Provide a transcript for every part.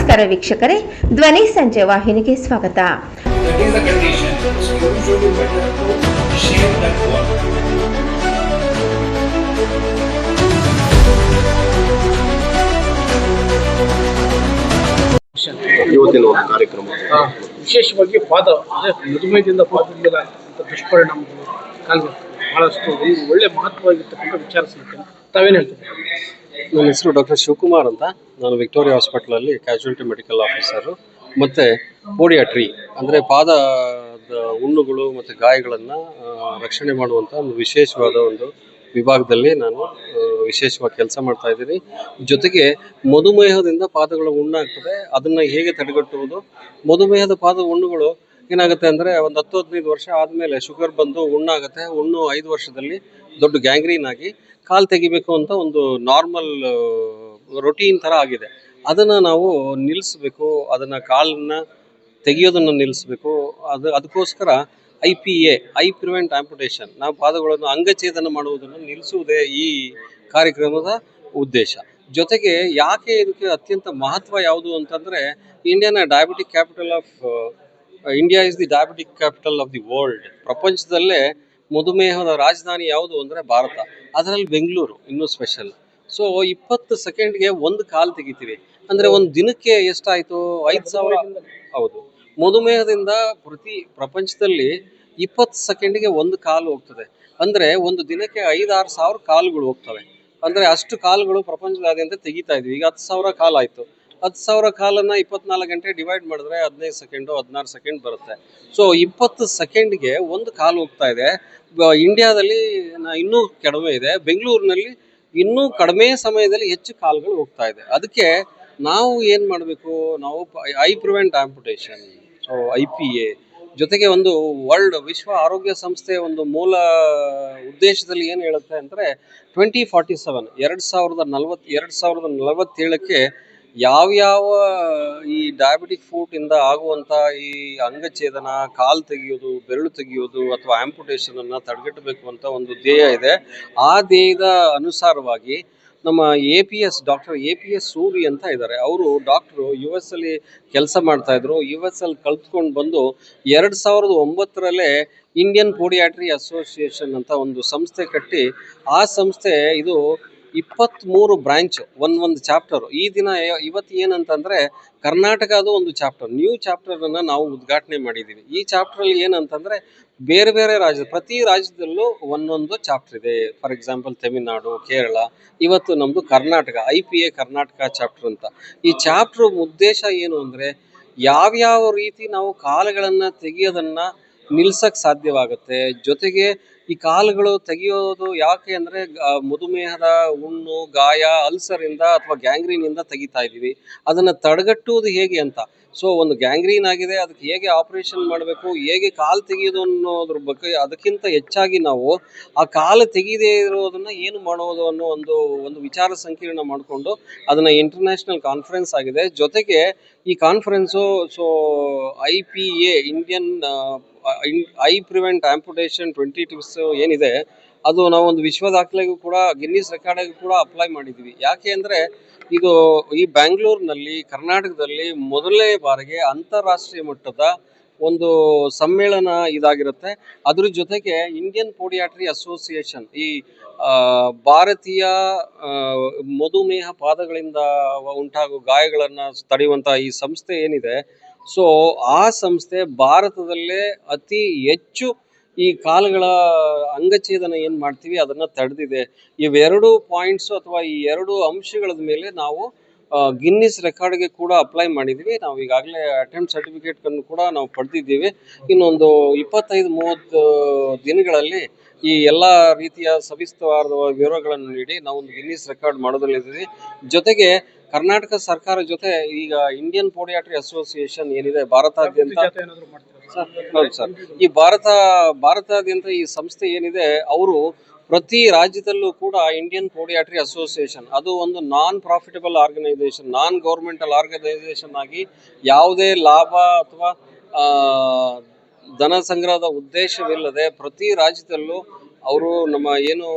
ನಮಸ್ಕಾರ ವೀಕ್ಷಕರೇ, ಧ್ವನಿ ಸಂಜೆ ವಾಹಿನಿಗೆ ಸ್ವಾಗತ. ಇವತ್ತಿನ ಒಂದು ಕಾರ್ಯಕ್ರಮ ವಿಶೇಷವಾಗಿ ಪಾದ ಅಂದರೆ ಮಧುಮೇಹದಿಂದ ಪಾದದಿಂದ ದುಷ್ಪರಿಣಾಮಗಳು ಕಾಲು ಬಹಳಷ್ಟು ಒಂದು ಒಳ್ಳೆ ಮಹತ್ವವಾಗಿರ್ತಕ್ಕಂಥ ವಿಚಾರ ಸಿಗುತ್ತೆ. ತಾವೇನು ಹೇಳ್ತೀವಿ? ನನ್ನ ಹೆಸರು ಡಾಕ್ಟರ್ ಶಿವಕುಮಾರ್ ಅಂತ. ನಾನು ವಿಕ್ಟೋರಿಯಾ ಹಾಸ್ಪಿಟಲಲ್ಲಿ ಕ್ಯಾಶುಯಾಲಿಟಿ ಮೆಡಿಕಲ್ ಆಫೀಸರು ಮತ್ತು ಪೋಡಿಯಾಟ್ರಿ ಅಂದರೆ ಪಾದದ ಹುಣ್ಣುಗಳು ಮತ್ತು ಗಾಯಗಳನ್ನು ರಕ್ಷಣೆ ಮಾಡುವಂಥ ಒಂದು ವಿಶೇಷವಾದ ಒಂದು ವಿಭಾಗದಲ್ಲಿ ನಾನು ವಿಶೇಷವಾಗಿ ಕೆಲಸ ಮಾಡ್ತಾ ಇದ್ದೀನಿ. ಜೊತೆಗೆ ಮಧುಮೇಹದಿಂದ ಪಾದಗಳು ಹುಣ್ಣಾಗ್ತದೆ, ಅದನ್ನು ಹೇಗೆ ತಡೆಗಟ್ಟುವುದು. ಮಧುಮೇಹದ ಪಾದದ ಹುಣ್ಣುಗಳು ಏನಾಗುತ್ತೆ ಅಂದರೆ ಒಂದು 10-15 ವರ್ಷ ಆದಮೇಲೆ ಶುಗರ್ ಬಂದು ಹುಣ್ಣಾಗುತ್ತೆ. ಹುಣ್ಣು 5 ವರ್ಷದಲ್ಲಿ ದೊಡ್ಡ ಗ್ಯಾಂಗ್ರೀನ್ ಆಗಿ ಕಾಲು ತೆಗಿಬೇಕು ಅಂತ ಒಂದು ನಾರ್ಮಲ್ ರೊಟೀನ್ ಥರ ಆಗಿದೆ. ಅದನ್ನು ನಾವು ನಿಲ್ಲಿಸ್ಬೇಕು, ಅದನ್ನು ಕಾಲನ್ನ ತೆಗಿಯೋದನ್ನು ನಿಲ್ಲಿಸ್ಬೇಕು. ಅದಕ್ಕೋಸ್ಕರ IPA, ಐ ಪ್ರಿವೆಂಟ್ ಆಂಪುಟೇಷನ್, ನಾವು ಪಾದಗಳನ್ನು ಅಂಗಛೇದನ ಮಾಡುವುದನ್ನು ನಿಲ್ಲಿಸುವುದೇ ಈ ಕಾರ್ಯಕ್ರಮದ ಉದ್ದೇಶ. ಜೊತೆಗೆ ಯಾಕೆ ಇದಕ್ಕೆ ಅತ್ಯಂತ ಮಹತ್ವ ಯಾವುದು ಅಂತಂದರೆ, India is the diabetic capital of the world. ಪ್ರಪಂಚದಲ್ಲೇ ಮಧುಮೇಹದ ರಾಜಧಾನಿ ಯಾವುದು ಅಂದರೆ ಭಾರತ, ಅದರಲ್ಲಿ ಬೆಂಗಳೂರು ಇನ್ನೂ ಸ್ಪೆಷಲ್. ಸೊ 20 ಸೆಕೆಂಡ್ಗೆ ಒಂದು ಕಾಲು ತೆಗಿತೀವಿ ಅಂದರೆ ಒಂದು ದಿನಕ್ಕೆ ಎಷ್ಟಾಯಿತು? 5,000. ಹೌದು, ಮಧುಮೇಹದಿಂದ ಪ್ರಪಂಚದಲ್ಲಿ 20 ಸೆಕೆಂಡ್ಗೆ ಒಂದು ಕಾಲು ಹೋಗ್ತದೆ. ಅಂದರೆ ಒಂದು ದಿನಕ್ಕೆ 5-6 ಸಾವಿರ ಕಾಲುಗಳು ಹೋಗ್ತವೆ. ಅಂದರೆ ಅಷ್ಟು ಕಾಲುಗಳು ಪ್ರಪಂಚದಾದ್ಯಂತ ತೆಗಿತಾ ಇದ್ವಿ. ಈಗ 10,000 ಕಾಲು ಆಯಿತು. 10,000 ಕಾಲನ್ನು 24 ಗಂಟೆ ಡಿವೈಡ್ ಮಾಡಿದ್ರೆ 15 ಸೆಕೆಂಡು 16 ಸೆಕೆಂಡ್ ಬರುತ್ತೆ. ಸೊ 20 ಸೆಕೆಂಡ್ಗೆ ಒಂದು ಕಾಲು ಹೋಗ್ತಾ ಇದೆ. ಇಂಡಿಯಾದಲ್ಲಿ ಇನ್ನೂ ಕಡಿಮೆ ಇದೆ, ಬೆಂಗಳೂರಿನಲ್ಲಿ ಇನ್ನೂ ಕಡಿಮೆ ಸಮಯದಲ್ಲಿ ಹೆಚ್ಚು ಕಾಲುಗಳು ಹೋಗ್ತಾ ಇದೆ. ಅದಕ್ಕೆ ನಾವು ಏನು ಮಾಡಬೇಕು? ನಾವು I prevent amputation, so IPA ಜೊತೆಗೆ ಒಂದು ವಿಶ್ವ ಆರೋಗ್ಯ ಸಂಸ್ಥೆ ಒಂದು ಮೂಲ ಉದ್ದೇಶದಲ್ಲಿ ಏನು ಹೇಳುತ್ತೆ ಅಂದರೆ 2047 2047ಕ್ಕೆ ಯಾವ್ಯಾವ ಈ ಡಯಾಬಿಟಿಕ್ ಫೂಟಿಂದ ಆಗುವಂಥ ಈ ಅಂಗಛೇದನ, ಕಾಲು ತೆಗೆಯೋದು, ಬೆರಳು ತೆಗೆಯೋದು ಅಥವಾ ಆಂಪುಟೇಷನನ್ನು ತಡೆಗಟ್ಟಬೇಕು ಅಂತ ಒಂದು ಧ್ಯೇಯ ಇದೆ. ಆ ಧ್ಯೇಯದ ಅನುಸಾರವಾಗಿ ನಮ್ಮ ಡಾಕ್ಟರ್ APS ಸೂರಿ ಅಂತ ಇದ್ದಾರೆ. ಅವರು ಡಾಕ್ಟ್ರು US ಅಲ್ಲಿ ಕೆಲಸ ಮಾಡ್ತಾಯಿದ್ರು. US ಅಲ್ಲಿ ಕಲ್ತ್ಕೊಂಡು ಬಂದು 2009ರಲ್ಲೇ ಇಂಡಿಯನ್ ಪೋಡಿಯಾಟ್ರಿ ಅಸೋಸಿಯೇಷನ್ ಅಂತ ಒಂದು ಸಂಸ್ಥೆ ಕಟ್ಟಿ, ಆ ಸಂಸ್ಥೆ ಇದು 23 ಬ್ರಾಂಚ್, ಒಂದು ಚಾಪ್ಟರ್. ಇವತ್ತು ಏನಂತಂದರೆ ಕರ್ನಾಟಕದ ಒಂದು ಚಾಪ್ಟರ್, ನ್ಯೂ ಚಾಪ್ಟರನ್ನು ನಾವು ಉದ್ಘಾಟನೆ ಮಾಡಿದ್ದೀವಿ. ಈ ಚಾಪ್ಟ್ರಲ್ಲಿ ಏನಂತಂದರೆ ಬೇರೆ ಬೇರೆ ಪ್ರತಿ ರಾಜ್ಯದಲ್ಲೂ ಒಂದೊಂದು ಚಾಪ್ಟರ್ ಇದೆ. ಫಾರ್ ಎಕ್ಸಾಂಪಲ್ ತಮಿಳುನಾಡು, ಕೇರಳ, ಇವತ್ತು ನಮ್ಮದು ಕರ್ನಾಟಕ, IPA ಕರ್ನಾಟಕ ಚಾಪ್ಟರ್ ಅಂತ. ಈ ಚಾಪ್ಟ್ರ್ ಉದ್ದೇಶ ಏನು ಅಂದರೆ, ಯಾವ್ಯಾವ ರೀತಿ ನಾವು ಕಾಲುಗಳನ್ನು ತೆಗೆಯೋದನ್ನು ನಿಲ್ಸಕ್ಕೆ ಸಾಧ್ಯವಾಗುತ್ತೆ. ಜೊತೆಗೆ ಈ ಕಾಲುಗಳು ತೆಗೆಯೋದು ಯಾಕೆ ಅಂದರೆ ಮಧುಮೇಹದ ಹುಣ್ಣು, ಗಾಯ, ಅಲ್ಸರಿಂದ ಅಥವಾ ಗ್ಯಾಂಗ್ರೀನಿಂದ ತೆಗಿತಾ ಇದ್ದೀವಿ. ಅದನ್ನು ತಡೆಗಟ್ಟುವುದು ಹೇಗೆ ಅಂತ. ಸೊ ಒಂದು ಗ್ಯಾಂಗ್ರೀನ್ ಆಗಿದೆ, ಅದಕ್ಕೆ ಹೇಗೆ ಆಪರೇಷನ್ ಮಾಡಬೇಕು, ಹೇಗೆ ಕಾಲು ತೆಗೆಯೋದು ಅನ್ನೋದ್ರ ಬಗ್ಗೆ, ಅದಕ್ಕಿಂತ ಹೆಚ್ಚಾಗಿ ನಾವು ಆ ಕಾಲು ತೆಗೆಯದೇ ಇರೋದನ್ನು ಏನು ಮಾಡೋದು ಅನ್ನೋ ಒಂದು ವಿಚಾರ ಸಂಕಿರಣ ಮಾಡಿಕೊಂಡು ಅದನ್ನು ಇಂಟರ್ನ್ಯಾಷನಲ್ ಕಾನ್ಫರೆನ್ಸ್ ಆಗಿದೆ. ಜೊತೆಗೆ ಈ conference IPA Indian I prevent amputation 2022 ಏನಿದೆ, ಅದು ನಾವು ಒಂದು ವಿಶ್ವ ದಾಖಲೆಗೂ ಕೂಡ, ಗಿನ್ನಿಸ್ ರೆಕಾರ್ಡಿಗೂ ಕೂಡ ಅಪ್ಲೈ ಮಾಡಿದ್ದೀವಿ. ಯಾಕೆ ಅಂದರೆ ಇದು ಈ ಬ್ಯಾಂಗ್ಳೂರಿನಲ್ಲಿ, ಕರ್ನಾಟಕದಲ್ಲಿ ಮೊದಲನೇ ಬಾರಿಗೆ ಅಂತಾರಾಷ್ಟ್ರೀಯ ಮಟ್ಟದ ಒಂದು ಸಮ್ಮೇಳನ ಇದಾಗಿರುತ್ತೆ. ಅದ್ರ ಜೊತೆಗೆ ಇಂಡಿಯನ್ ಪೋಡಿಯಾಟ್ರಿ ಅಸೋಸಿಯೇಷನ್, ಈ ಭಾರತೀಯ ಮಧುಮೇಹ ಪಾದಗಳಿಂದ ಉಂಟಾಗುವ ಗಾಯಗಳನ್ನು ತಡೆಯುವಂಥ ಈ ಸಂಸ್ಥೆ ಏನಿದೆ, ಸೊ ಆ ಸಂಸ್ಥೆ ಭಾರತದಲ್ಲೇ ಅತಿ ಹೆಚ್ಚು ಈ ಕಾಲುಗಳ ಅಂಗಛೇದನ ಏನು ಮಾಡ್ತೀವಿ ಅದನ್ನು ತಡೆದಿದೆ. ಇವೆರಡು ಪಾಯಿಂಟ್ಸು ಅಥವಾ ಈ ಎರಡು ಅಂಶಗಳ ಮೇಲೆ ನಾವು ಗಿನ್ನಿಸ್ ರೆಕಾರ್ಡ್ಗೆ ಕೂಡ ಅಪ್ಲೈ ಮಾಡಿದ್ದೀವಿ. ನಾವು ಈಗಾಗಲೇ ಅಟೆಂಪ್ಟ್ ಸರ್ಟಿಫಿಕೇಟನ್ನು ಕೂಡ ನಾವು ಪಡೆದಿದ್ದೀವಿ. ಇನ್ನೊಂದು 25-30 ದಿನಗಳಲ್ಲಿ ಈ ಎಲ್ಲ ರೀತಿಯ ಸವಿಸ್ತರವಾದ ವಿವರಗಳನ್ನು ನೀಡಿ ನಾವು ಒಂದು ಗಿನ್ನಿಸ್ ರೆಕಾರ್ಡ್ ಮಾಡೋದ್ರಲ್ಲಿದ್ದೀವಿ. ಜೊತೆಗೆ ಕರ್ನಾಟಕ ಸರ್ಕಾರ ಜೊತೆ ಈಗ ಇಂಡಿಯನ್ ಪೋಡಿಯಾಟ್ರಿ ಅಸೋಸಿಯೇಷನ್ ಏನಿದೆ ಭಾರತಾದ್ಯಂತ, ಹೌದು ಸರ್, ಈ ಭಾರತಾದ್ಯಂತ ಈ ಸಂಸ್ಥೆ ಏನಿದೆ, ಅವರು ಪ್ರತಿ ರಾಜ್ಯದಲ್ಲೂ ಕೂಡ ಇಂಡಿಯನ್ ಪೋಡಿಯಾಟ್ರಿ ಅಸೋಸಿಯೇಷನ್, ಅದು ಒಂದು non profitable organisation, non governmental organisation ಆಗಿ ಯಾವುದೇ ಲಾಭ ಅಥವಾ ಧನ ಸಂಗ್ರಹದ ಉದ್ದೇಶವಿಲ್ಲದೆ ಪ್ರತಿ ರಾಜ್ಯದಲ್ಲೂ ಅವರು ನಮ್ಮ ಏನು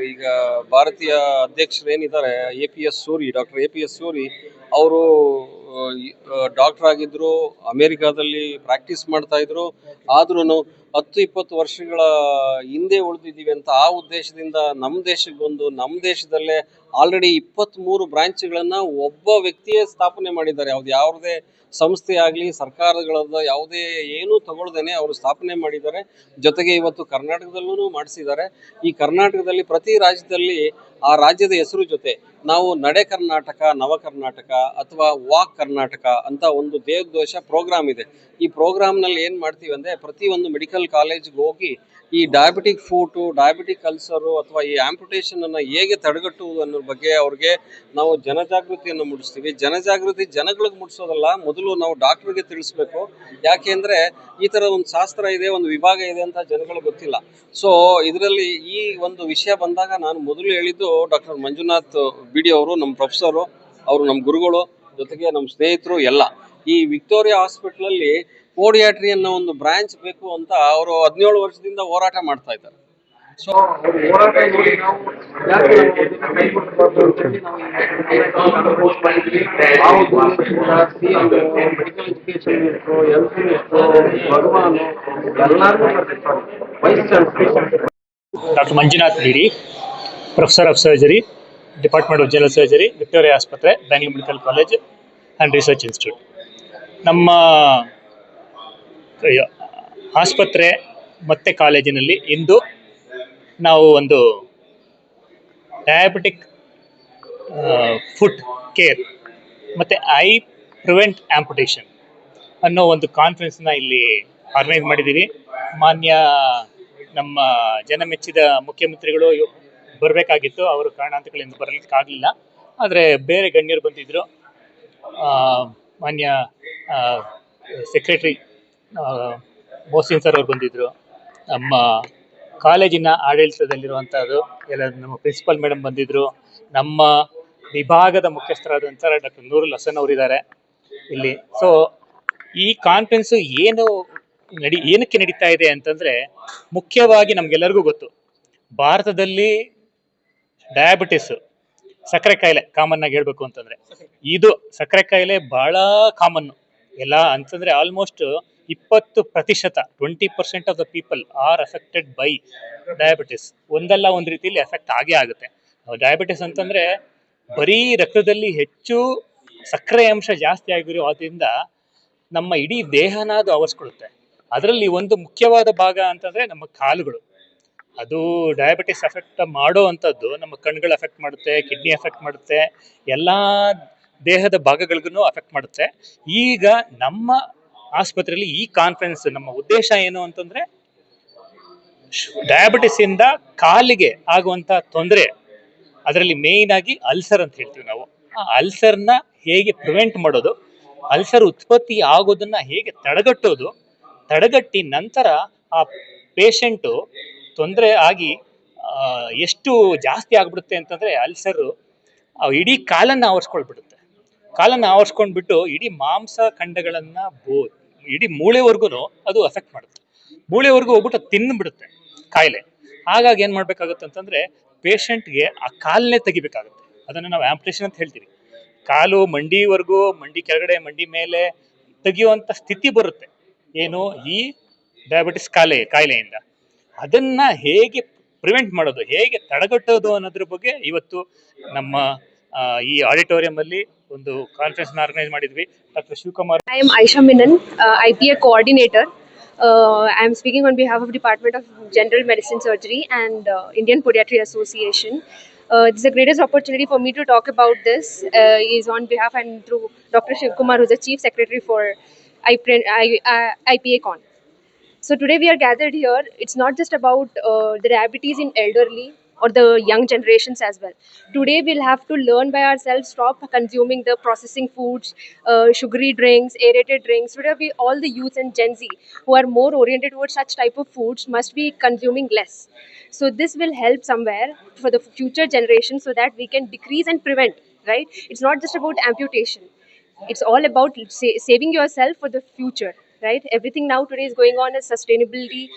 ಈಗ ಭಾರತೀಯ ಅಧ್ಯಕ್ಷರು ಏನಿದ್ದಾರೆ APS Suri, doctor APS Suri ಅವರು ಡಾಕ್ಟರ್ ಆಗಿದ್ರು, ಅಮೆರಿಕಾದಲ್ಲಿ ಪ್ರಾಕ್ಟೀಸ್ ಮಾಡ್ತಾ ಇದ್ರು. ಆದ್ರೂ 10-20 ವರ್ಷಗಳ ಹಿಂದೆ ಉಳಿದಿದ್ದೀವಿ ಅಂತ ಆ ಉದ್ದೇಶದಿಂದ ನಮ್ಮ ದೇಶಕ್ಕೆ ಬಂದು ನಮ್ಮ ದೇಶದಲ್ಲೇ ಆಲ್ರೆಡಿ 23 ಬ್ರಾಂಚ್ಗಳನ್ನ ಒಬ್ಬ ವ್ಯಕ್ತಿಯೇ ಸ್ಥಾಪನೆ ಮಾಡಿದ್ದಾರೆ. ಯಾವುದೇ ಸಂಸ್ಥೆ ಆಗಲಿ ಸರ್ಕಾರಗಳದ ಯಾವುದೇ ಏನೂ ತಗೊಳ್ದೇನೆ ಅವರು ಸ್ಥಾಪನೆ ಮಾಡಿದ್ದಾರೆ. ಜೊತೆಗೆ ಇವತ್ತು ಕರ್ನಾಟಕದಲ್ಲೂ ಮಾಡಿಸಿದ್ದಾರೆ. ಈ ಕರ್ನಾಟಕದಲ್ಲಿ ಪ್ರತಿ ರಾಜ್ಯದಲ್ಲಿ ಆ ರಾಜ್ಯದ ಹೆಸರು ಜೊತೆ ನಾವು ನಡೆ ಕರ್ನಾಟಕ, ನವ ಕರ್ನಾಟಕ ಅಥವಾ ವಾಕ್ ಕರ್ನಾಟಕ ಅಂತ ಒಂದು ದೇವದೋಷ ಪ್ರೋಗ್ರಾಮ್ ಇದೆ. ಈ ಪ್ರೋಗ್ರಾಮ್ನಲ್ಲಿ ಏನು ಮಾಡ್ತೀವಿ ಅಂದರೆ, ಪ್ರತಿಯೊಂದು ಮೆಡಿಕಲ್ ಕಾಲೇಜ್ಗೆ ಹೋಗಿ ಈ ಡಯಾಬಿಟಿಕ್ ಫೂಟು, ಡಯಾಬಿಟಿಕ್ ಅಲ್ಸರು ಅಥವಾ ಈ ಆಂಪುಟೇಷನನ್ನು ಹೇಗೆ ತಡೆಗಟ್ಟುವುದು ಅನ್ನೋ ಬಗ್ಗೆ ಅವ್ರಿಗೆ ನಾವು ಜನಜಾಗೃತಿಯನ್ನು ಮೂಡಿಸ್ತೀವಿ. ಜನಜಾಗೃತಿ ಜನಗಳಿಗೆ ಮೂಡಿಸೋದಲ್ಲ, ಮೊದಲು ನಾವು ಡಾಕ್ಟ್ರಿಗೆ ತಿಳಿಸ್ಬೇಕು. ಯಾಕೆ ಅಂದರೆ ಈ ಥರ ಒಂದು ಶಾಸ್ತ್ರ ಇದೆ, ಒಂದು ವಿಭಾಗ ಇದೆ ಅಂತ ಜನಗಳಿಗೆ ಗೊತ್ತಿಲ್ಲ. ಸೊ ಇದರಲ್ಲಿ ಈ ಒಂದು ವಿಷಯ ಬಂದಾಗ ನಾನು ಮೊದಲು ಹೇಳಿದ್ದು ಡಾಕ್ಟರ್ ಮಂಜುನಾಥ್ ಬಿಡಿ ಅವರು, ನಮ್ಮ ಪ್ರೊಫೆಸರು, ಅವರು ನಮ್ಮ ಗುರುಗಳು, ಜೊತೆಗೆ ನಮ್ಮ ಸ್ನೇಹಿತರು ಎಲ್ಲ. ಈ ವಿಕ್ಟೋರಿಯಾ ಹಾಸ್ಪಿಟ್ಲಲ್ಲಿ ಪೋಡಿಯಾಟ್ರಿ ಅನ್ನೋ ಒಂದು ಬ್ರಾಂಚ್ ಬೇಕು ಅಂತ ಅವರು 17 ವರ್ಷದಿಂದ ಹೋರಾಟ ಮಾಡ್ತಾ ಇದ್ದಾರೆ. ಸೊ ಹೋರಾಟ ನೋಡಿ ನಾವು ಯಾಕೆ ಮೆಡಿಕಲ್ ಎಜುಕೇಶನ್ ಇತ್ತು, ಹೆಲ್ತ್ ಇತ್ತು, ಭಗವಾನ್ ಎಲ್ಲರೂ ಡಾಕ್ಟರ್ ಮಂಜುನಾಥ್ ಬಿಡಿ, professor of surgery, department of general surgery, Victoria ಆಸ್ಪತ್ರೆ, Bangalore medical college and research institute. ನಮ್ಮ ಆಸ್ಪತ್ರೆ ಮತ್ತು ಕಾಲೇಜಿನಲ್ಲಿ ಇಂದು ನಾವು ಒಂದು ಡಯಾಬಿಟಿಕ್ ಫುಟ್ ಕೇರ್ ಮತ್ತು ಐ ಪ್ರಿವೆಂಟ್ ಆಂಪುಟೇಷನ್ ಅನ್ನೋ ಒಂದು ಕಾನ್ಫರೆನ್ಸ್ನ ಇಲ್ಲಿ ಆರ್ಗನೈಸ್ ಮಾಡಿದ್ದೀವಿ. ಮಾನ್ಯ ನಮ್ಮ ಜನಮೆಚ್ಚಿದ ಮುಖ್ಯಮಂತ್ರಿಗಳು ಬರಬೇಕಾಗಿತ್ತು, ಅವರು ಕಾರಣಾಂತರಗಳಿಂದ ಬರಲಿಕ್ಕಾಗಲಿಲ್ಲ. ಆದರೆ ಬೇರೆ ಗಣ್ಯರು ಬಂದಿದ್ದರು. ಮಾನ್ಯ ಸೆಕ್ರೆಟ್ರಿ ಮೋಸಿನ್ ಸರ್ ಅವರು ಬಂದಿದ್ದರು. ನಮ್ಮ ಕಾಲೇಜಿನ ಆಡಳಿತದಲ್ಲಿರುವಂಥದ್ದು ಎಲ್ಲ ನಮ್ಮ ಪ್ರಿನ್ಸಿಪಲ್ ಮೇಡಮ್ ಬಂದಿದ್ದರು. ನಮ್ಮ ವಿಭಾಗದ ಮುಖ್ಯಸ್ಥರಾದಂಥ ಡಾಕ್ಟರ್ ನೂರುಲ್ ಹಸನ್ ಅವರಿದ್ದಾರೆ ಇಲ್ಲಿ. ಸೊ ಈ ಕಾನ್ಫರೆನ್ಸು ಏನಕ್ಕೆ ನಡೀತಾ ಇದೆ ಅಂತಂದರೆ, ಮುಖ್ಯವಾಗಿ ನಮಗೆಲ್ಲರಿಗೂ ಗೊತ್ತು, ಭಾರತದಲ್ಲಿ ಡಯಾಬಿಟಿಸ್, ಸಕ್ಕರೆ ಕಾಯಿಲೆ ಕಾಮನ್ ಆಗಿ ಹೇಳ್ಬೇಕು ಅಂತಂದರೆ, ಇದು ಸಕ್ಕರೆ ಕಾಯಿಲೆ ಭಾಳ ಕಾಮನ್ನು ಎಲ್ಲ ಅಂತಂದರೆ almost 20%, 20% of the people are affected by diabetes. ಒಂದಲ್ಲ ಒಂದು ರೀತಿಯಲ್ಲಿ ಎಫೆಕ್ಟ್ ಆಗೇ ಆಗುತ್ತೆ. ಡಯಾಬಿಟಿಸ್ ಅಂತಂದರೆ ಬರೀ ರಕ್ತದಲ್ಲಿ ಹೆಚ್ಚು ಸಕ್ಕರೆ ಅಂಶ ಜಾಸ್ತಿ ಆಗಿರೋದ್ರಿಂದ ನಮ್ಮ ಇಡೀ ದೇಹನ ಅದು ಆವರಿಸ್ಕೊಳ್ಳುತ್ತೆ. ಅದರಲ್ಲಿ ಒಂದು ಮುಖ್ಯವಾದ ಭಾಗ ಅಂತಂದರೆ ನಮ್ಮ ಕಾಲುಗಳು. ಅದು ಡಯಾಬಿಟಿಸ್ ಅಫೆಕ್ಟ್ ಮಾಡೋ ಅಂಥದ್ದು ನಮ್ಮ ಕಣ್ಗಳು ಅಫೆಕ್ಟ್ ಮಾಡುತ್ತೆ, ಕಿಡ್ನಿ ಅಫೆಕ್ಟ್ ಮಾಡುತ್ತೆ, ಎಲ್ಲ ದೇಹದ ಭಾಗಗಳಿಗೂ ಅಫೆಕ್ಟ್ ಮಾಡುತ್ತೆ. ಈಗ ನಮ್ಮ ಆಸ್ಪತ್ರೆಯಲ್ಲಿ ಈ ಕಾನ್ಫರೆನ್ಸ್ ನಮ್ಮ ಉದ್ದೇಶ ಏನು ಅಂತಂದರೆ, ಡಯಾಬಿಟಿಸಿಂದ ಕಾಲಿಗೆ ಆಗುವಂಥ ತೊಂದರೆ, ಅದರಲ್ಲಿ ಮೇಯ್ನ್ ಆಗಿ ಅಲ್ಸರ್ ಅಂತ ಹೇಳ್ತೀವಿ ನಾವು. ಆ ಅಲ್ಸರ್ನ ಹೇಗೆ ಪ್ರಿವೆಂಟ್ ಮಾಡೋದು, ಅಲ್ಸರ್ ಉತ್ಪತ್ತಿ ಆಗೋದನ್ನು ಹೇಗೆ ತಡೆಗಟ್ಟಿ ನಂತರ ಆ ಪೇಷಂಟು ತೊಂದರೆ ಆಗಿ ಎಷ್ಟು ಜಾಸ್ತಿ ಆಗ್ಬಿಡುತ್ತೆ ಅಂತಂದರೆ, ಅಲ್ಸರು ಇಡೀ ಕಾಲನ್ನು ಆವರಿಸ್ಕೊಂಡ್ಬಿಟ್ಟು ಇಡೀ ಮಾಂಸ ಖಂಡಗಳನ್ನು ಇಡೀ ಮೂಳೆವರೆಗೂ ಅದು ಅಫೆಕ್ಟ್ ಮಾಡುತ್ತೆ. ಮೂಳೆವರೆಗೂ ಹೋಗ್ಬಿಟ್ಟು ತಿಂದುಬಿಡುತ್ತೆ ಕಾಯಿಲೆ. ಹಾಗಾಗಿ ಏನು ಮಾಡಬೇಕಾಗುತ್ತೆ ಅಂತಂದರೆ, ಪೇಷಂಟ್ಗೆ ಆ ಕಾಲನ್ನೇ ತೆಗಿಬೇಕಾಗುತ್ತೆ. ಅದನ್ನು ನಾವು ಆಂಪುಟೇಷನ್ ಅಂತ ಹೇಳ್ತೀವಿ. ಕಾಲು ಮಂಡಿವರೆಗೂ, ಮಂಡಿ ಕೆಳಗಡೆ, ಮಂಡಿ ಮೇಲೆ ತೆಗೆಯುವಂಥ ಸ್ಥಿತಿ ಬರುತ್ತೆ. ಏನು, ಈ ಡಯಾಬಿಟಿಸ್ ಕಾಯಿಲೆಯಿಂದ. ಅದನ್ನು ಹೇಗೆ ಪ್ರಿವೆಂಟ್ ಮಾಡೋದು, ಹೇಗೆ ತಡೆಗಟ್ಟೋದು ಅನ್ನೋದ್ರ ಬಗ್ಗೆ ಇವತ್ತು ನಮ್ಮ ಈ ಆಡಿಟೋರಿಯಂ ಅಲ್ಲಿ ಒಂದು ಕಾನ್ಫರೆನ್ಸ್ ಆರ್ಗನೈಸ್ ಮಾಡಿದ್ವಿ. Doctor Shivakumar. I am Aisha Minan, IPA coordinator. I am speaking on behalf of Department of General Medicine Surgery and Indian Podiatry Association. This is the greatest opportunity for me to talk about this. Is on behalf and through Dr. Shivkumar, who is the Chief Secretary for IPA Con. So today we are gathered here. It's not just about the diabetes in elderly or the young generations as well. Today we'll have to learn by ourselves, stop consuming the processing foods, sugary drinks, aerated drinks. Today all the youth and Gen Z who are more oriented towards such type of foods must be consuming less. So this will help somewhere for the future generation so that we can decrease and prevent, right? It's not just about amputation. It's all about saving yourself for the future. right? Everything now today is going on as sustainability,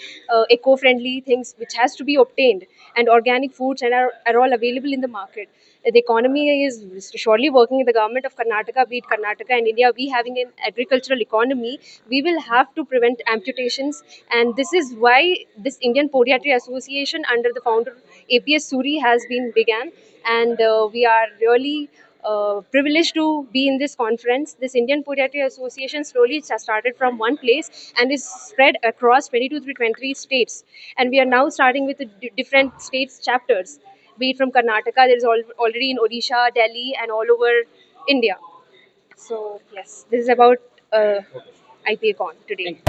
eco-friendly things which has to be obtained, and organic foods and are all available in the market. The economy is surely working. The government of Karnataka, be it Karnataka and India, we having an agricultural economy, we will have to prevent amputations, and this is why this Indian Podiatry Association under the founder APS Suri has been began, and we are really privileged to be in this conference. This Indian Podiatry Association slowly started from one place and is spread across 22 to 23 states. And we are now starting with the different states chapters, be it from Karnataka, there is already in Odisha, Delhi, and all over India. So, yes, this is about IPACon today.